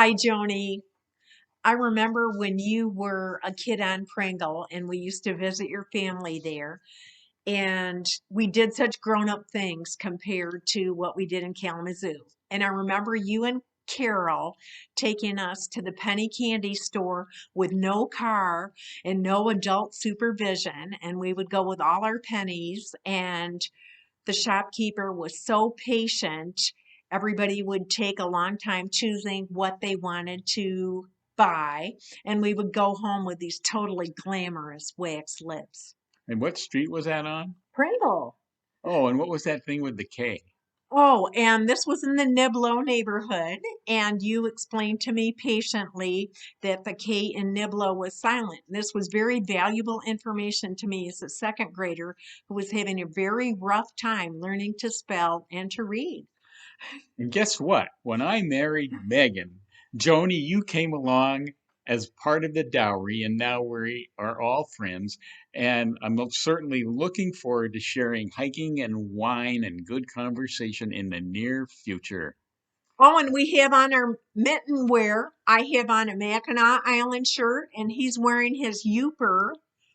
Hi, Joni. I remember when you were a kid on Pringle and we used to visit your family there, and we did such grown-up things compared to what we did in Kalamazoo. And I remember you and Carol taking us to the penny candy store with no car and no adult supervision, and we would go with all our pennies, and the shopkeeper was so patient. Everybody would take a long time choosing what they wanted to buy, and we would go home with these totally glamorous wax lips. And what street was that on? Pringle. Oh, and what was that thing with the K? Oh, and this was in the Niblo neighborhood, and you explained to me patiently that the K in Niblo was silent. This was very valuable information to me as a second grader who was having a very rough time learning to spell and to read. And guess what? When I married Megan, Joni, you came along as part of the dowry, and now we are all friends. And I'm certainly looking forward to sharing hiking and wine and good conversation in the near future. Oh, and we have on our mitten wear. I have on a Mackinac Island shirt, and he's wearing his Youper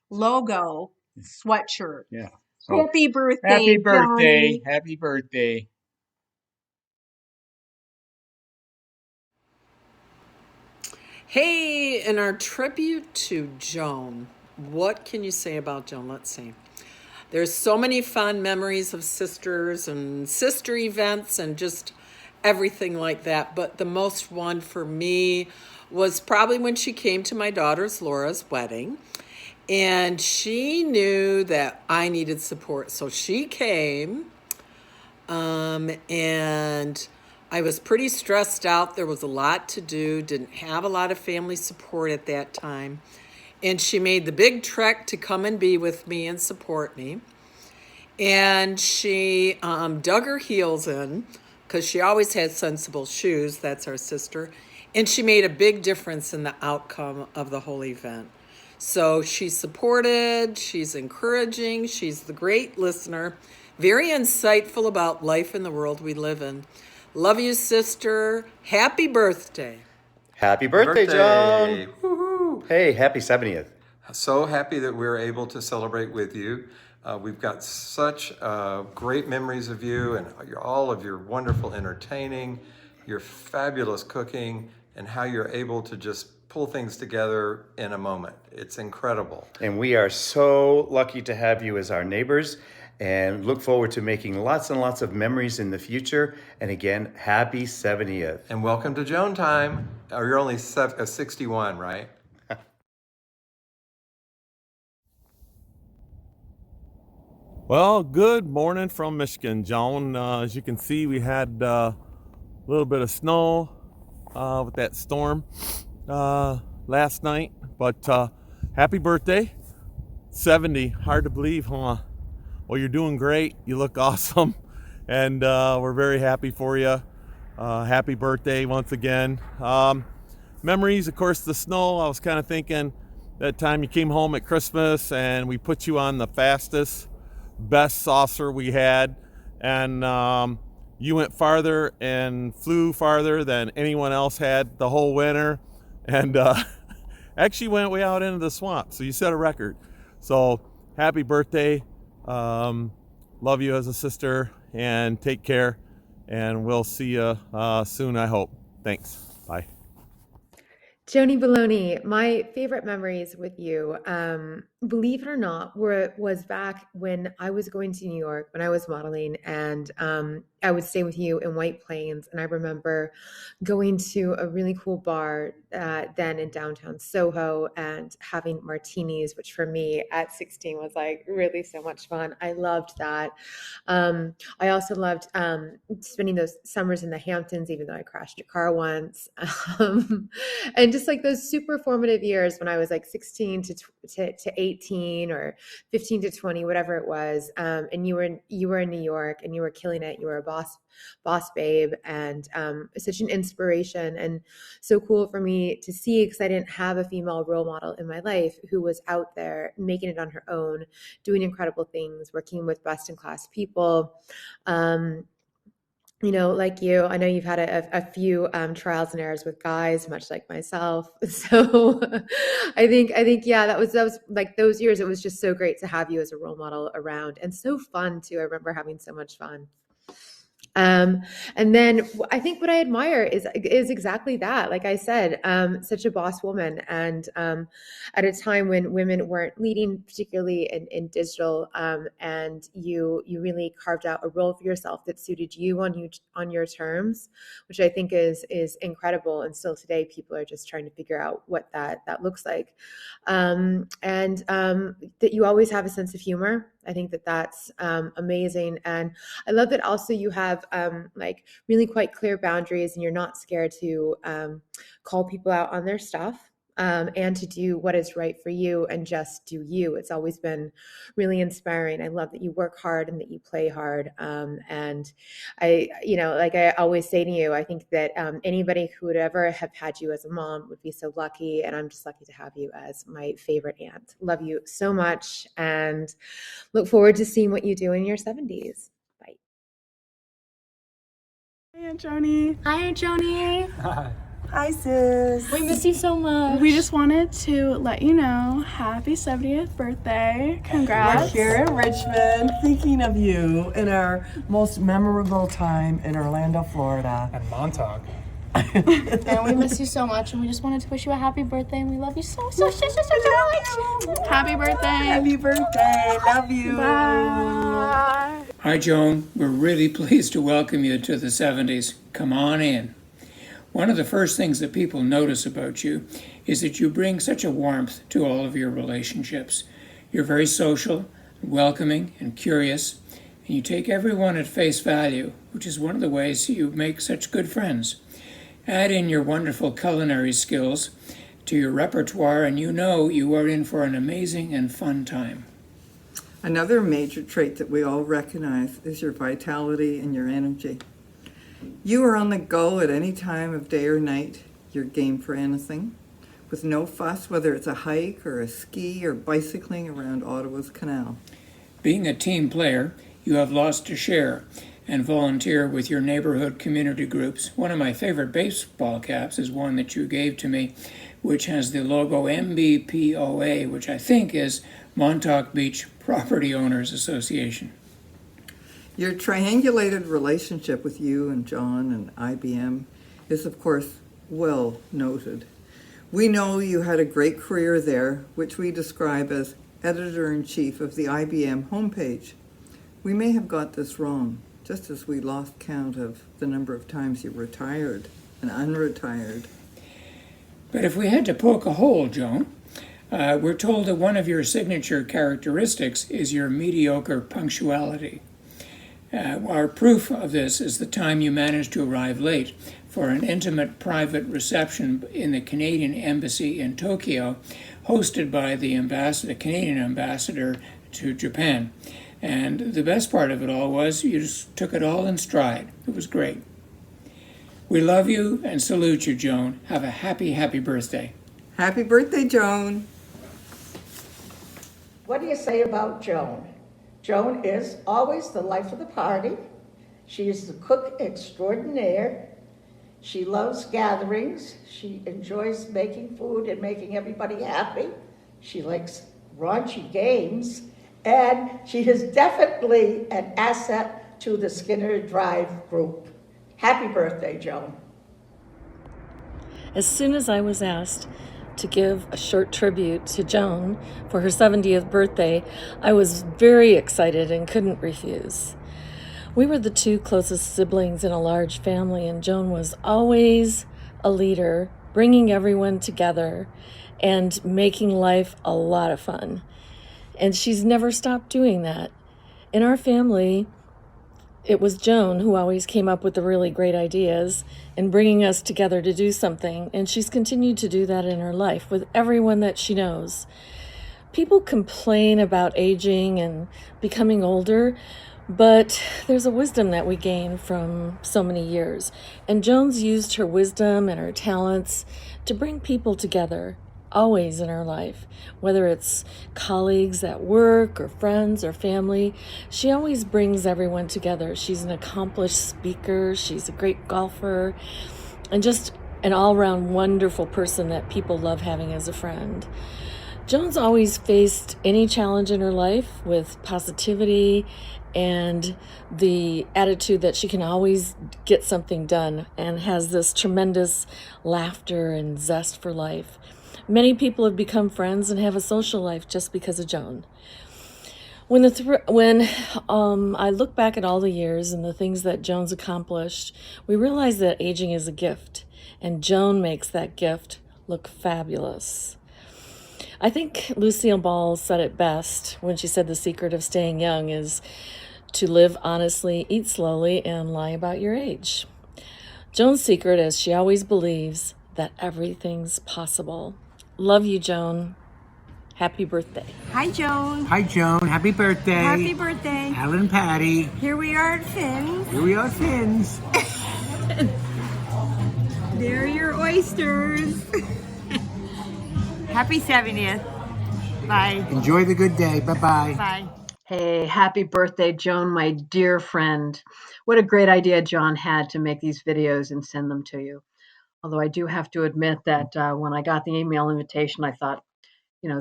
logo sweatshirt. Yeah. So Happy birthday, happy birthday. Johnny. Happy birthday. Hey, in our tribute to Joan, what can you say about Joan? Let's see. There's so many fond memories of sisters and sister events and just everything like that. But the most one for me was probably when she came to my daughter's Laura's wedding. And she knew that I needed support. So she came, and I was pretty stressed out. There was a lot to do, didn't have a lot of family support at that time. And she made the big trek to come and be with me and support me. And she dug her heels in because she always had sensible shoes. That's our sister. And she made a big difference in the outcome of the whole event. So she's supported, she's encouraging, she's the great listener, very insightful about life in the world we live in. Love you, sister. Happy birthday. Happy birthday, Joan. Woo-hoo. Hey, happy 70th. So happy that we're able to celebrate with you. We've got such great memories of you and all of your wonderful entertaining, your fabulous cooking, and how you're able to just pull things together in a moment. It's incredible. And we are so lucky to have you as our neighbors and look forward to making lots and lots of memories in the future. And again, happy 70th. And welcome to Joan time. Oh, you're only 61, right? Well, good morning from Michigan, Joan. As you can see, we had a little bit of snow with that storm last night. But happy birthday, 70. Hard to believe, huh? Well, you're doing great. You look awesome, and we're very happy for you. Happy birthday once again. Memories, of course, the snow. I was kind of thinking that time you came home at Christmas and we put you on the fastest, best saucer we had, and you went farther and flew farther than anyone else had the whole winter, and actually went way out into the swamp. So you set a record. So happy birthday. Love you as a sister, and take care, and we'll see you soon, I hope. Thanks. Bye. Joni Baloney, my favorite memories with you, believe it or not, was back when I was going to New York, when I was modeling, and I would stay with you in White Plains. And I remember going to a really cool bar then in downtown Soho and having martinis, which for me at 16 was like really so much fun. I loved that. I also loved spending those summers in the Hamptons, even though I crashed your car once. And just like those super formative years when I was like 16 to 18 or 15 to 20, whatever it was. And you were in New York and you were killing it. You were a boss babe, and such an inspiration, and so cool for me to see, because I didn't have a female role model in my life who was out there making it on her own, doing incredible things, working with best in class people. like you, I know you've had a few trials and errors with guys, much like myself. So I think, yeah, that was like those years. It was just so great to have you as a role model around, and so fun too. I remember having so much fun. Um, and then I think what I admire is exactly that. Like I said, such a boss woman, and at a time when women weren't leading, particularly in digital, and you really carved out a role for yourself that suited you on your terms, which I think is incredible. And still today, people are just trying to figure out what that looks like, and that you always have a sense of humor. I think that's amazing, and I love that also you have like really quite clear boundaries, and you're not scared to call people out on their stuff, and to do what is right for you and just do you. It's always been really inspiring. I love that you work hard and that you play hard. And like I always say to you, I think that anybody who would ever have had you as a mom would be so lucky. And I'm just lucky to have you as my favorite aunt. Love you so much, and look forward to seeing what you do in your 70s. Bye. Hey, Aunt Joni. Hi, Aunt Joni. Hi, sis. We miss you so much. We just wanted to let you know, happy 70th birthday. Congrats. We're here in Richmond thinking of you in our most memorable time in Orlando, Florida. And Montauk. And we miss you so much, and we just wanted to wish you a happy birthday, and we love you so much. Happy birthday. Happy birthday. Love you. Bye. Hi, Joan. We're really pleased to welcome you to the 70s. Come on in. One of the first things that people notice about you is that you bring such a warmth to all of your relationships. You're very social, welcoming, and curious, and you take everyone at face value, which is one of the ways you make such good friends. Add in your wonderful culinary skills to your repertoire, and you know you are in for an amazing and fun time. Another major trait that we all recognize is your vitality and your energy. You are on the go at any time of day or night. You're game for anything, with no fuss, whether it's a hike or a ski or bicycling around Ottawa's canal. Being a team player, you have lots to share and volunteer with your neighborhood community groups. One of my favorite baseball caps is one that you gave to me, which has the logo MBPOA, which I think is Montauk Beach Property Owners Association. Your triangulated relationship with you and John and IBM is, of course, well noted. We know you had a great career there, which we describe as editor-in-chief of the IBM homepage. We may have got this wrong, just as we lost count of the number of times you retired and unretired. But if we had to poke a hole, Joan, we're told that one of your signature characteristics is your mediocre punctuality. Our proof of this is the time you managed to arrive late for an intimate private reception in the Canadian Embassy in Tokyo, hosted by the Canadian ambassador to Japan. And the best part of it all was you just took it all in stride. It was great. We love you and salute you, Joan. Have a happy, happy birthday. Happy birthday, Joan. What do you say about Joan? Joan is always the life of the party. She is the cook extraordinaire. She loves gatherings. She enjoys making food and making everybody happy. She likes raunchy games. And she is definitely an asset to the Skinner Drive group. Happy birthday, Joan. As soon as I was asked to give a short tribute to Joan for her 70th birthday, I was very excited and couldn't refuse. We were the two closest siblings in a large family, and Joan was always a leader, bringing everyone together and making life a lot of fun. And she's never stopped doing that. In our family, it was Joan who always came up with the really great ideas and bringing us together to do something, and she's continued to do that in her life with everyone that she knows. People complain about aging and becoming older, but there's a wisdom that we gain from so many years, and Joan's used her wisdom and her talents to bring people together. always in our life, whether it's colleagues at work or friends or family. She always brings everyone together. She's an accomplished speaker, she's a great golfer, and just an all-around wonderful person that people love having as a friend. Joan's always faced any challenge in her life with positivity and the attitude that she can always get something done, and has this tremendous laughter and zest for life. Many people have become friends and have a social life just because of Joan. When I look back at all the years and the things that Joan's accomplished, we realize that aging is a gift, and Joan makes that gift look fabulous. I think Lucille Ball said it best when she said the secret of staying young is to live honestly, eat slowly, and lie about your age. Joan's secret is she always believes that everything's possible. Love you, Joan. Happy birthday. Hi, Joan. Hi, Joan. Happy birthday. Happy birthday. Alan and Patty. Here we are at Finn's. Here we are, Fins. There are your oysters. Happy 70th. Bye. Enjoy the good day. Bye-bye. Bye. Hey, happy birthday, Joan, my dear friend. What a great idea John had to make these videos and send them to you. Although I do have to admit that when I got the email invitation, I thought,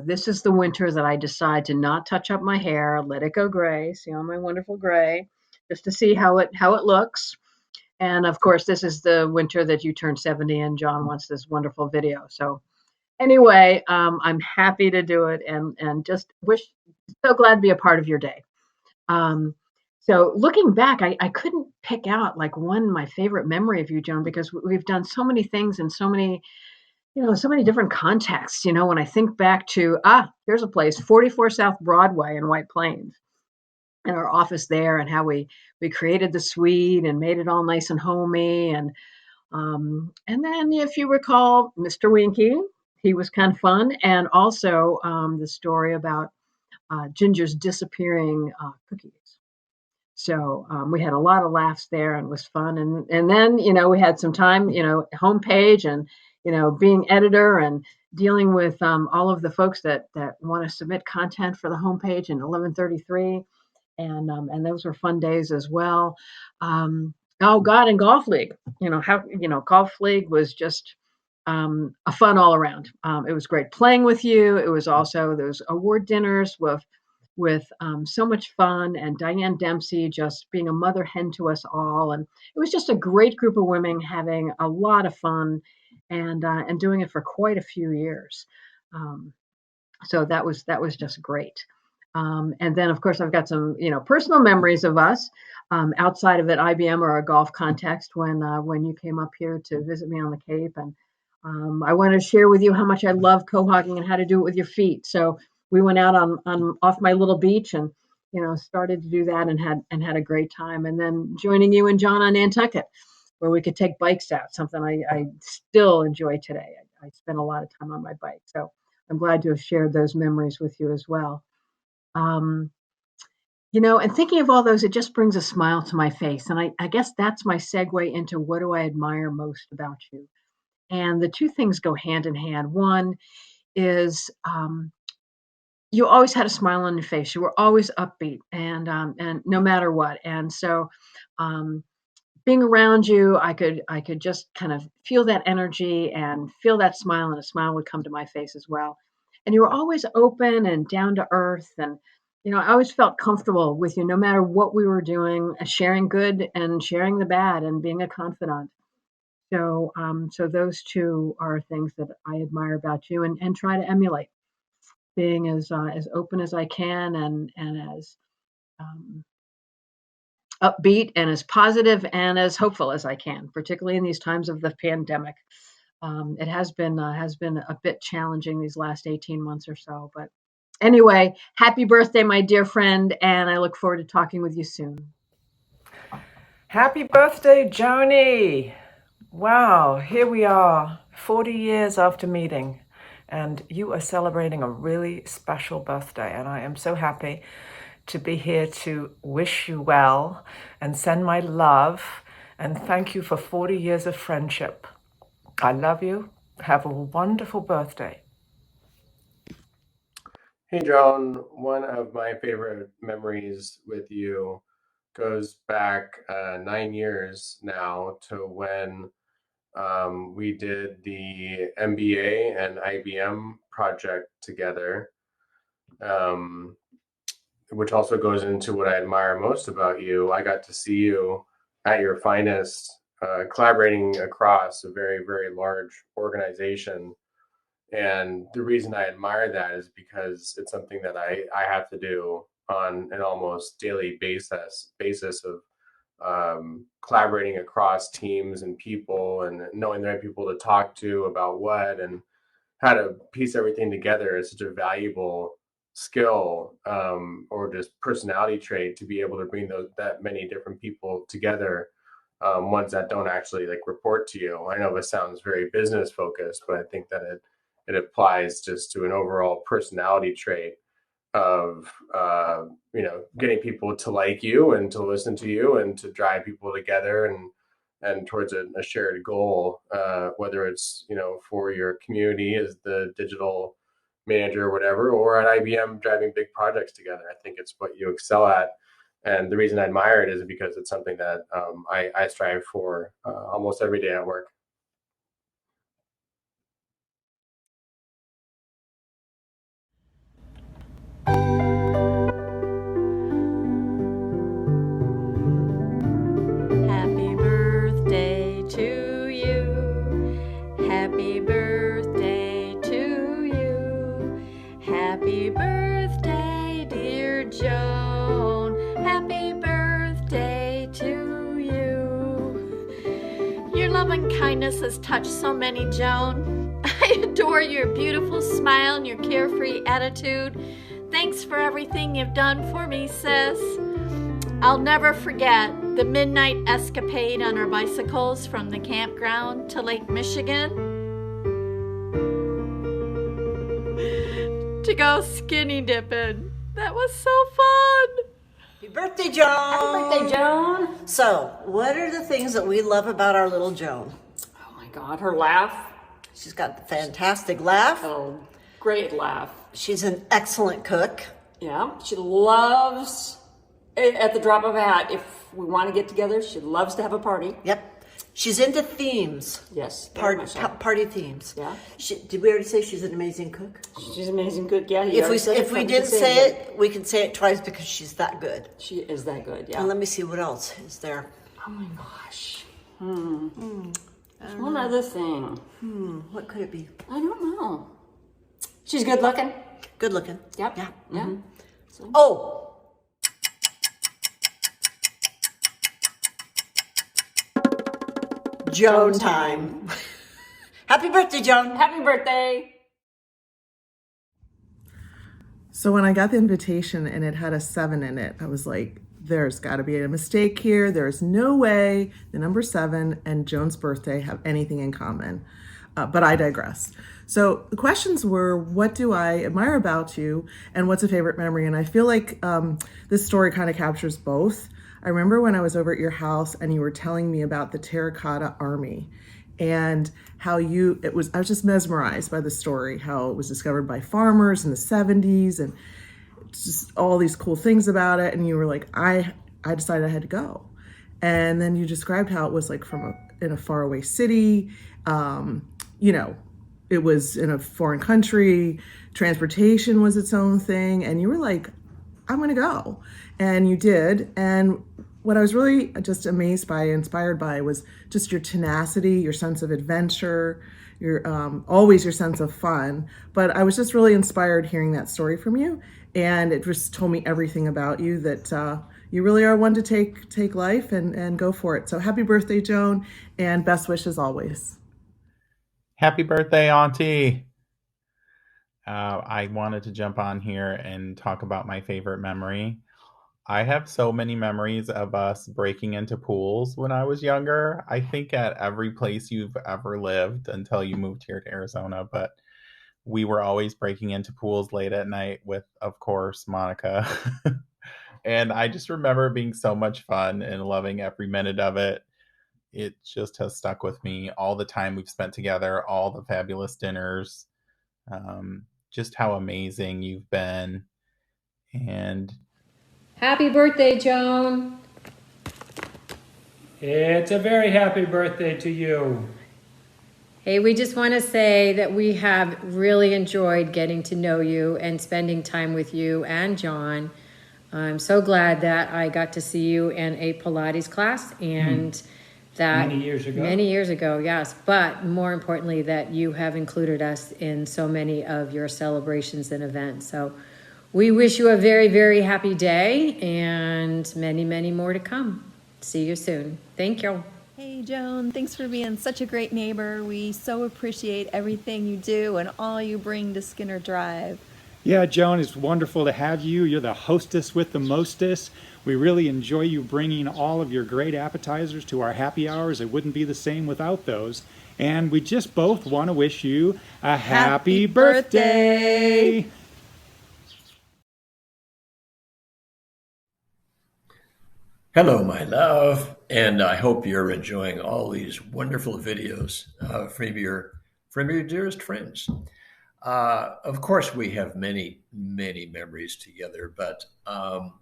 this is the winter that I decide to not touch up my hair, let it go gray, see all my wonderful gray, just to see how it looks. And of course, this is the winter that you turn 70 and John wants this wonderful video. So anyway, I'm happy to do it and just so glad to be a part of your day. So looking back, I couldn't pick out like my favorite memory of you, Joan, because we've done so many things in so many different contexts. When I think back to, here's a place, 44 South Broadway in White Plains, and our office there, and how we created the suite and made it all nice and homey. And then if you recall, Mr. Winky, he was kind of fun. And also the story about Ginger's disappearing cookies. So we had a lot of laughs there and it was fun. And then, we had some time, homepage and, being editor and dealing with all of the folks that want to submit content for the homepage in 1133. And those were fun days as well. And Golf League, Golf League was just a fun all around. It was great playing with you. It was also those award dinners with so much fun, and Diane Dempsey just being a mother hen to us all. And it was just a great group of women having a lot of fun and doing it for quite a few years. So that was just great. And then of course I've got some, personal memories of us outside of an IBM or a golf context when you came up here to visit me on the Cape. And I want to share with you how much I love cohogging and how to do it with your feet. So we went out on off my little beach and started to do that and had a great time. And then joining you and John on Nantucket, where we could take bikes out, something I still enjoy today. I spend a lot of time on my bike, so I'm glad to have shared those memories with you as well. And thinking of all those, it just brings a smile to my face. And I guess that's my segue into what do I admire most about you. And the two things go hand in hand. One is you always had a smile on your face. You were always upbeat and no matter what. And so being around you, I could just kind of feel that energy and feel that smile, and a smile would come to my face as well. And you were always open and down to earth. And, I always felt comfortable with you no matter what we were doing, sharing good and sharing the bad and being a confidant. So those two are things that I admire about you and try to emulate, being as open as I can and as upbeat and as positive and as hopeful as I can, particularly in these times of the pandemic. It has been a bit challenging these last 18 months or so, but anyway, happy birthday, my dear friend, and I look forward to talking with you soon. Happy birthday, Joni! Wow, here we are, 40 years after meeting, and you are celebrating a really special birthday, and I am so happy to be here to wish you well and send my love and thank you for 40 years of friendship. I love you. Have a wonderful birthday. Hey, Joan. One of my favorite memories with you goes back 9 years now to when we did the MBA and IBM project together, um, which also goes into what I admire most about you. I got to see you at your finest, collaborating across a very, very large organization. And the reason I admire that is because it's something that I have to do on an almost daily basis of collaborating across teams and people and knowing the right people to talk to about what and how to piece everything together is such a valuable skill, or just personality trait to be able to bring those that many different people together, ones that don't actually like report to you. I know this sounds very business focused, but I think that it applies just to an overall personality trait of getting people to like you and to listen to you and to drive people together and towards a shared goal, whether it's for your community as the digital manager or whatever, or at IBM driving big projects together. I think it's what you excel at, and the reason I admire it is because it's something that I strive for almost every day at work. Happy birthday to you. Happy birthday to you. Happy birthday, dear Joan. Happy birthday to you. Your love and kindness has touched so many, Joan. I adore your beautiful smile and your carefree attitude. Thanks for everything you've done for me, sis. I'll never forget the midnight escapade on our bicycles from the campground to Lake Michigan to go skinny dipping. That was so fun. Happy birthday, Joan! Happy birthday, Joan! So, what are the things that we love about our little Joan? Oh my God, her laugh. She's got the fantastic laugh. Oh, great laugh. She's an excellent cook. Yeah, she loves, at the drop of a hat, if we want to get together, she loves to have a party. Yep. She's into themes. Yes. Party themes. Yeah. Did we already say she's an amazing cook? She's an amazing cook, yeah. If we didn't say it, we can say it twice because she's that good. She is that good, yeah. And let me see what else is there. Oh my gosh. One other thing. What could it be? I don't know. She's good looking. Good looking. Yep. Yeah. Yeah. Mm-hmm. So. Oh! Joan time. Happy birthday, Joan. Happy birthday. So when I got the invitation and it had a 7 in it, I was like, there's got to be a mistake here. There's no way the number 7 and Joan's birthday have anything in common. But I digress. So the questions were, what do I admire about you and what's a favorite memory? And I feel like this story kind of captures both. I remember when I was over at your house and you were telling me about the Terracotta Army and how I was just mesmerized by the story, how it was discovered by farmers in the 70s and just all these cool things about it. And you were like, I decided I had to go. And then you described how it was like in a faraway city, it was in a foreign country, transportation was its own thing. And you were like, I'm going to go. And you did. And what I was really just amazed by, inspired by, was just your tenacity, your sense of adventure, always your sense of fun. But I was just really inspired hearing that story from you. And it just told me everything about you, that you really are one to take life and go for it. So happy birthday, Joan, and best wishes always. Happy birthday, Auntie. I wanted to jump on here and talk about my favorite memory. I have so many memories of us breaking into pools when I was younger. I think at every place you've ever lived until you moved here to Arizona, but we were always breaking into pools late at night with, of course, Monica. And I just remember it being so much fun and loving every minute of it. It just has stuck with me, all the time we've spent together, all the fabulous dinners. just how amazing you've been. And Happy birthday, Joan. It's a very happy birthday to you. Hey, we just want to say that we have really enjoyed getting to know you and spending time with you and John. I'm so glad that I got to see you in a Pilates class and that Many years ago. Many years ago, yes. But more importantly, that you have included us in so many of your celebrations and events. So we wish you a very, very happy day and many, many more to come. See you soon. Thank you. Hey, Joan, thanks for being such a great neighbor. We so appreciate everything you do and all you bring to Skinner Drive. Yeah, Joan, it's wonderful to have you. You're the hostess with the mostest. We really enjoy you bringing all of your great appetizers to our happy hours. It wouldn't be the same without those. And we just both want to wish you a happy birthday. Hello, my love, and I hope you're enjoying all these wonderful videos from your dearest friends. Of course, we have many, many memories together, but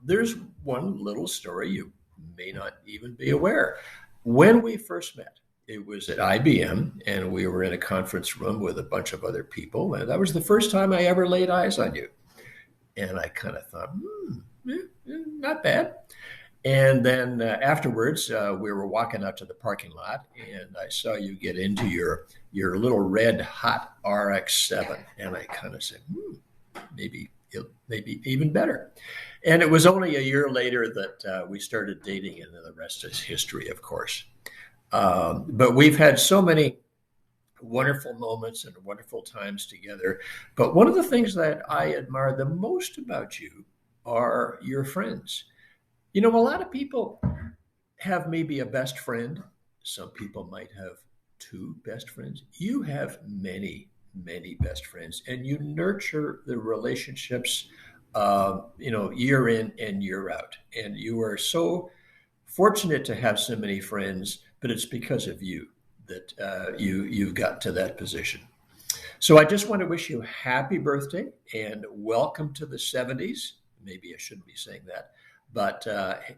there's one little story you may not even be aware. When we first met, it was at IBM, and we were in a conference room with a bunch of other people, and that was the first time I ever laid eyes on you. And I kind of thought, not bad. And then afterwards, we were walking out to the parking lot, and I saw you get into your little red hot RX-7, and I kind of said, maybe even better. And it was only a year later that we started dating, and the rest is history, of course. But we've had so many wonderful moments and wonderful times together. But one of the things that I admire the most about you are your friends. You know, a lot of people have maybe a best friend. Some people might have two best friends. You have many, many best friends, and you nurture the relationships, year in and year out. And you are so fortunate to have so many friends, but it's because of you that you've gotten to that position. So I just want to wish you a happy birthday and welcome to the 70s. Maybe I shouldn't be saying that. But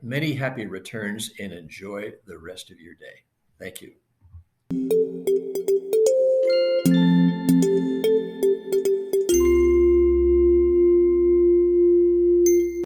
many happy returns and enjoy the rest of your day. Thank you.